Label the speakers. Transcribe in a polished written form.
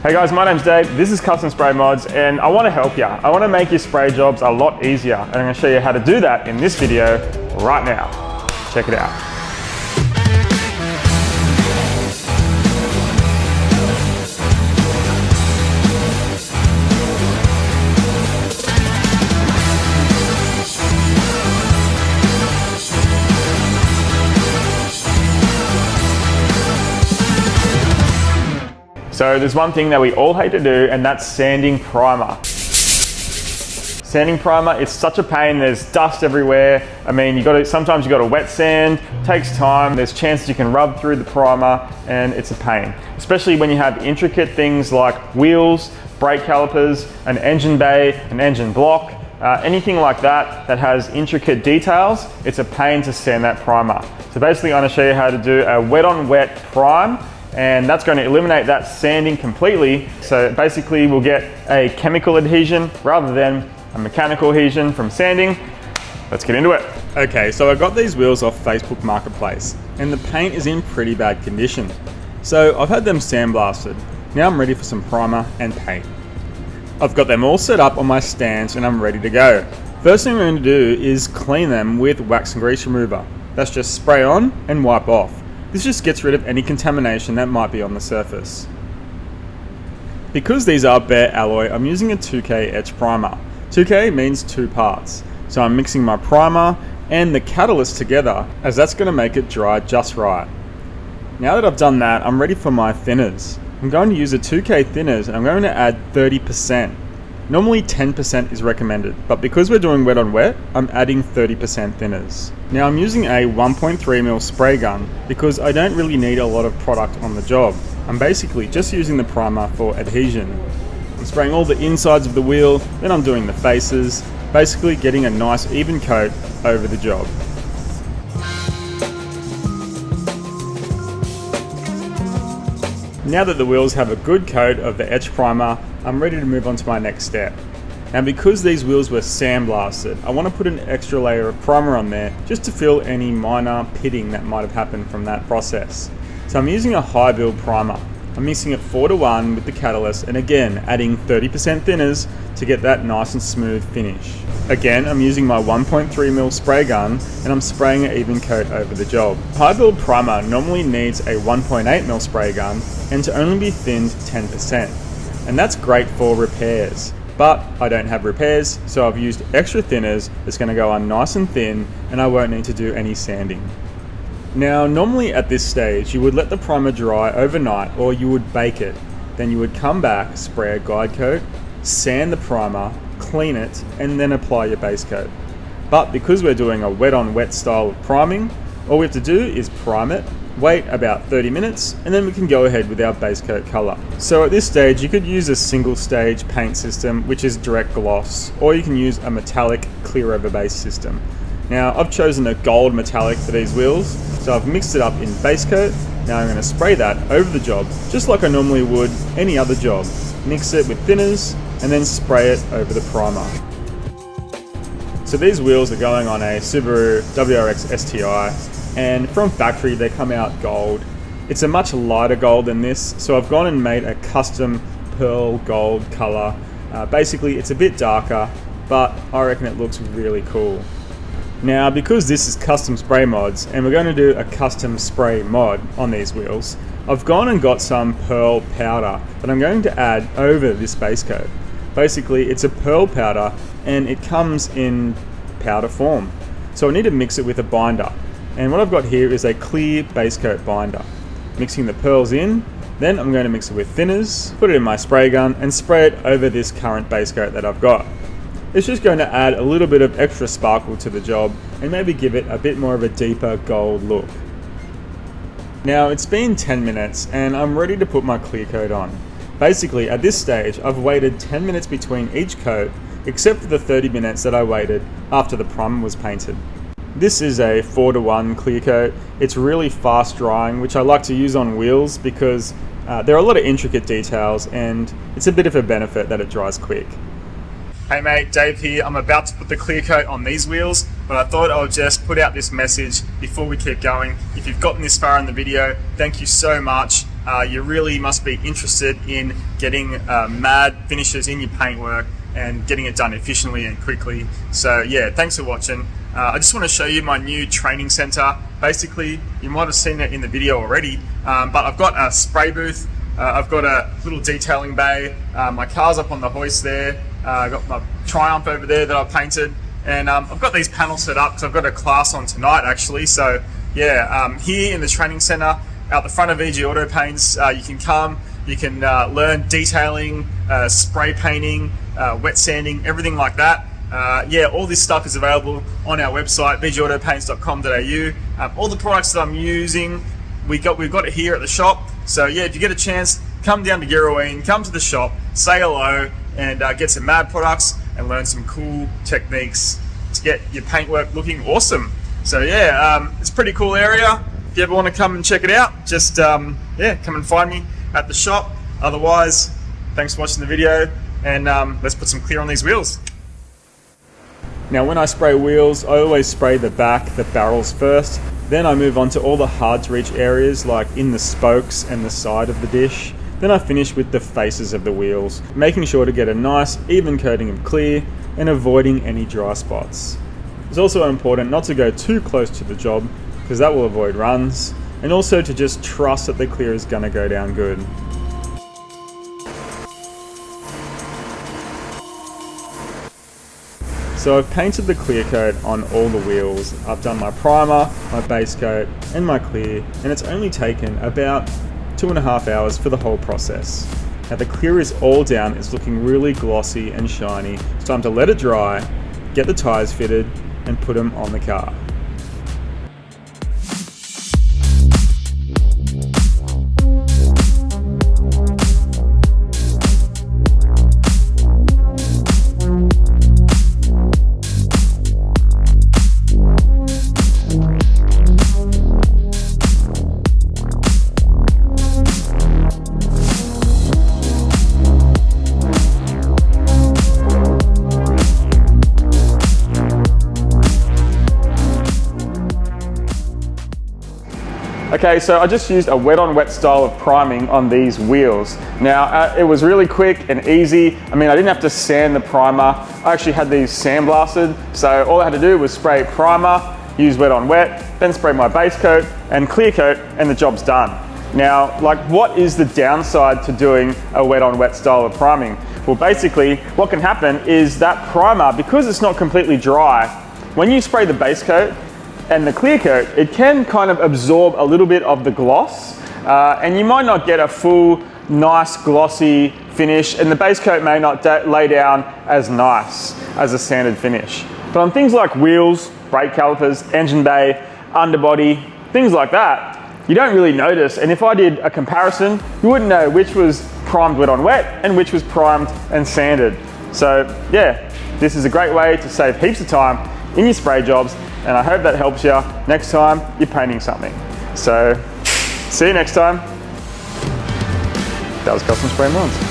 Speaker 1: Hey guys, my name's Dave, this is Custom Spray Mods, and I want to help you. I want to make your spray jobs a lot easier, and I'm going to show you how to do that in this video right now. Check it out. So there's one thing that we all hate to do, and that's sanding primer. Sanding primer is such a pain. There's dust everywhere. I mean, sometimes you got to wet sand, it takes time. There's chances you can rub through the primer, and it's a pain. Especially when you have intricate things like wheels, brake calipers, an engine bay, an engine block, anything like that that has intricate details, it's a pain to sand that primer. So basically I'm going to show you how to do a wet on wet prime, and that's going to eliminate that sanding completely. So basically we'll get a chemical adhesion rather than a mechanical adhesion from sanding. Let's get into it. Okay, so I got these wheels off Facebook Marketplace, and the paint is in pretty bad condition. So I've had them sandblasted. Now I'm ready for some primer and paint. I've got them all set up on my stands and I'm ready to go. First thing I'm going to do is clean them with wax and grease remover. That's just spray on and wipe off. This just gets rid of any contamination that might be on the surface. Because these are bare alloy, I'm using a 2K etch primer. 2K means 2 parts. So I'm mixing my primer and the catalyst together, as that's going to make it dry just right. Now that I've done that, I'm ready for my thinners. I'm going to use a 2K thinners, and I'm going to add 30%. Normally 10% is recommended, but because we're doing wet on wet, I'm adding 30% thinners. Now I'm using a 1.3mm spray gun because I don't really need a lot of product on the job. I'm basically just using the primer for adhesion. I'm spraying all the insides of the wheel, then I'm doing the faces, basically getting a nice even coat over the job. Now that the wheels have a good coat of the etch primer, I'm ready to move on to my next step. Now because these wheels were sandblasted, I want to put an extra layer of primer on there just to fill any minor pitting that might have happened from that process. So I'm using a high build primer. I'm mixing it 4:1 with the catalyst, and again adding 30% thinners to get that nice and smooth finish. Again, I'm using my 1.3mm spray gun and I'm spraying an even coat over the job. High build primer normally needs a 1.8mm spray gun and to only be thinned 10%. And that's great for repairs. But I don't have repairs, so I've used extra thinners that's going to go on nice and thin, and I won't need to do any sanding. Now, normally at this stage, you would let the primer dry overnight, or you would bake it. Then you would come back, spray a guide coat, sand the primer, clean it, and then apply your base coat. But because we're doing a wet on wet style of priming, all we have to do is prime it, wait about 30 minutes, and then we can go ahead with our base coat color. So at this stage, you could use a single stage paint system, which is direct gloss, or you can use a metallic clear over base system. Now I've chosen a gold metallic for these wheels, so I've mixed it up in base coat. Now I'm going to spray that over the job, just like I normally would any other job. Mix it with thinners, and then spray it over the primer. So these wheels are going on a Subaru WRX STI, and from factory they come out gold. It's a much lighter gold than this, so I've gone and made a custom pearl gold color. Basically it's a bit darker, but I reckon it looks really cool. Now because this is custom spray mods and we're going to do a custom spray mod on these wheels, I've gone and got some pearl powder that I'm going to add over this base coat. Basically it's a pearl powder and it comes in powder form. So I need to mix it with a binder. And what I've got here is a clear base coat binder. Mixing the pearls in, then I'm going to mix it with thinners, put it in my spray gun and spray it over this current base coat that I've got. It's just going to add a little bit of extra sparkle to the job and maybe give it a bit more of a deeper gold look. Now it's been 10 minutes and I'm ready to put my clear coat on. Basically at this stage I've waited 10 minutes between each coat, except for the 30 minutes that I waited after the primer was painted. This is a 4:1 clear coat. It's really fast drying, which I like to use on wheels because there are a lot of intricate details and it's a bit of a benefit that it dries quick. Hey mate, Dave here. I'm about to put the clear coat on these wheels, but I thought I would just put out this message before we keep going. If you've gotten this far in the video, thank you so much. you really must be interested in getting mad finishes in your paintwork and getting it done efficiently and quickly. So yeah, thanks for watching. I just want to show you my new training center. Basically, you might have seen it in the video already, but I've got a spray booth, I've got a little detailing bay, my car's up on the hoist there, I've got my Triumph over there that I painted, and I've got these panels set up because I've got a class on tonight actually. So yeah, here in the training center out the front of VG Auto Paints, you can come, you can learn detailing, spray painting, wet sanding, everything like that. Yeah, all this stuff is available on our website, vgautopaints.com.au. All the products that I'm using, we've got it here at the shop. So yeah, if you get a chance, come down to Girraween, come to the shop, say hello, and get some mad products and learn some cool techniques to get your paintwork looking awesome. So yeah, it's a pretty cool area. If you ever want to come and check it out, just yeah, come and find me at the shop. Otherwise, thanks for watching the video, and let's put some clear on these wheels. Now when I spray wheels, I always spray the back, the barrels first. Then I move on to all the hard to reach areas like in the spokes and the side of the dish. Then I finish with the faces of the wheels, making sure to get a nice even coating of clear and avoiding any dry spots. It's also important not to go too close to the job because that will avoid runs, and also to just trust that the clear is going to go down good. So I've painted the clear coat on all the wheels. I've done my primer, my base coat and my clear, and it's only taken about 2.5 hours for the whole process. Now the clear is all down, it's looking really glossy and shiny. It's time to let it dry, get the tyres fitted and put them on the car. Okay, so I just used a wet on wet style of priming on these wheels. Now, it was really quick and easy. I mean, I didn't have to sand the primer. I actually had these sandblasted. So all I had to do was spray primer, use wet on wet, then spray my base coat and clear coat, and the job's done. Now, like, what is the downside to doing a wet on wet style of priming? Well, basically, what can happen is that primer, because it's not completely dry, when you spray the base coat and the clear coat, it can kind of absorb a little bit of the gloss, and you might not get a full, nice, glossy finish, and the base coat may not lay down as nice as a sanded finish. But on things like wheels, brake calipers, engine bay, underbody, things like that, you don't really notice. And if I did a comparison, you wouldn't know which was primed wet on wet and which was primed and sanded. So yeah, this is a great way to save heaps of time in your spray jobs, and I hope that helps you next time you're painting something. So, see you next time. That was Custom Spray Mods.